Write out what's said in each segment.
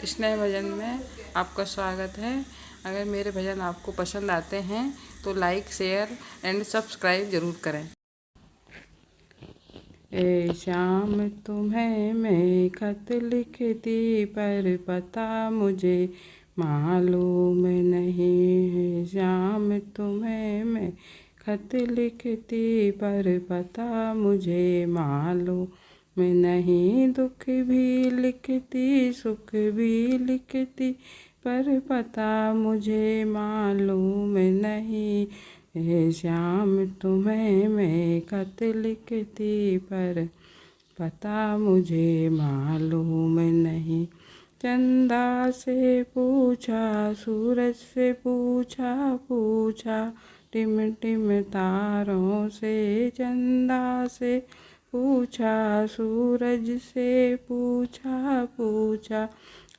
स्नेह भजन में आपका स्वागत है। अगर मेरे भजन आपको पसंद आते हैं तो लाइक, शेयर एंड सब्सक्राइब ज़रूर करें। ए शाम तुम्हें मैं खत लिखती पर पता मुझे मालूम नहीं है। शाम तुम्हें मैं खत लिखती पर पता मुझे मालूम मैं नहीं। दुख भी लिखती सुख भी लिखती पर पता मुझे मालूम नहीं। हे श्याम तुम्हें मैं खत लिखती पर पता मुझे मालूम नहीं। चंदा से पूछा, सूरज से पूछा पूछा, टिम टिम तारों से। चंदा से पूछा, सूरज से पूछा पूछा,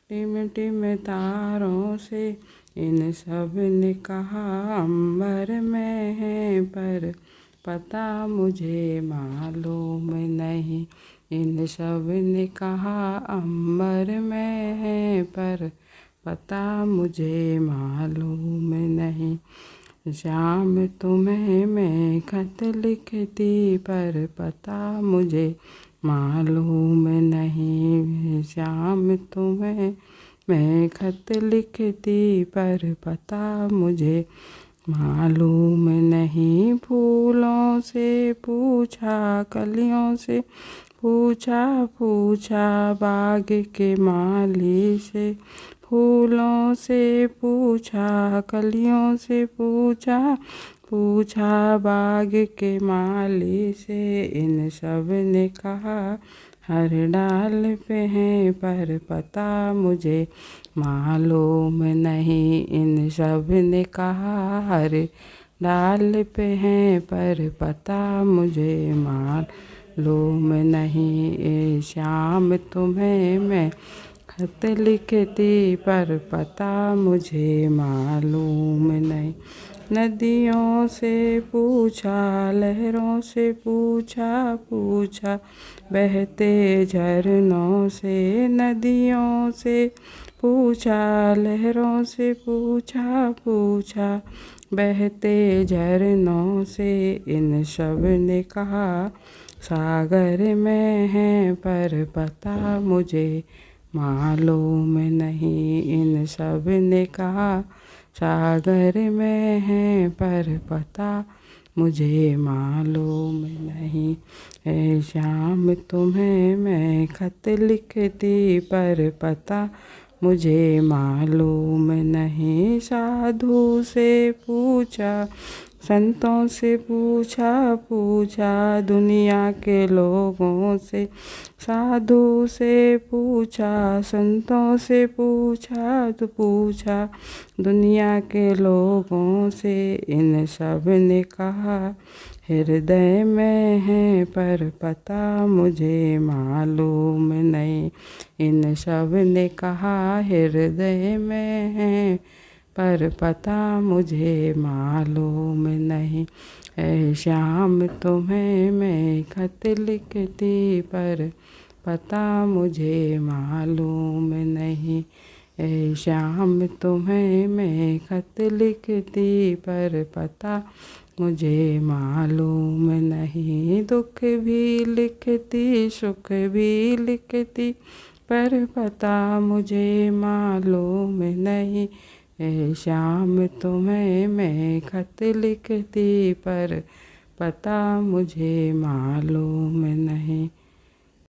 टिम टिम तारों से। इन सब ने कहा अंबर में है पर पता मुझे मालूम नहीं। इन सब ने कहा अंबर में है पर पता मुझे मालूम नहीं। शाम तुम्हें मैं खत लिखती पर पता मुझे मालूम नहीं। शाम तुम्हें मैं खत लिखती पर पता मुझे मालूम नहीं। फूलों से पूछा, कलियों से पूछा पूछा, बाग के माली से। फूलों से पूछा, कलियों से पूछा पूछा, बाग के माली से। इन सब ने कहा हर डाल पे हैं पर पता मुझे मालूम नहीं। इन सब ने कहा हर डाल पे हैं पर पता मुझे मालूम नहीं। ए शाम तुम्हें मैं खत लिखती पर पता मुझे मालूम नहीं। नदियों से पूछा, लहरों से पूछा पूछा, बहते झरनों से। नदियों से पूछा, लहरों से पूछा पूछा, बहते झरनों से। इन सब ने कहा सागर में है पर पता मुझे मालूम नहीं। इन सब ने कहा सागर में है पर पता मुझे मालूम नहीं। है शाम तुम्हें मैं खत लिखती पर पता मुझे मालूम नहीं। साधु से पूछा, संतों से पूछा पूछा, दुनिया के लोगों से। साधु से पूछा, संतों से पूछा तो पूछा, दुनिया के लोगों से। इन सब ने कहा हृदय में है पर पता मुझे मालूम नहीं। इन सब ने कहा हृदय में है पर पता मुझे मालूम नहीं। ऐ शाम तुम्हें मैं खत लिखती पर पता मुझे मालूम नहीं। ऐ शाम तुम्हें मैं खत लिखती पर पता मुझे मालूम नहीं। दुख भी लिखती सुख भी लिखती पर पता मुझे मालूम नहीं। ऐ शाम तुम्हें मैं खत लिखती पर पता मुझे मालूम नहीं।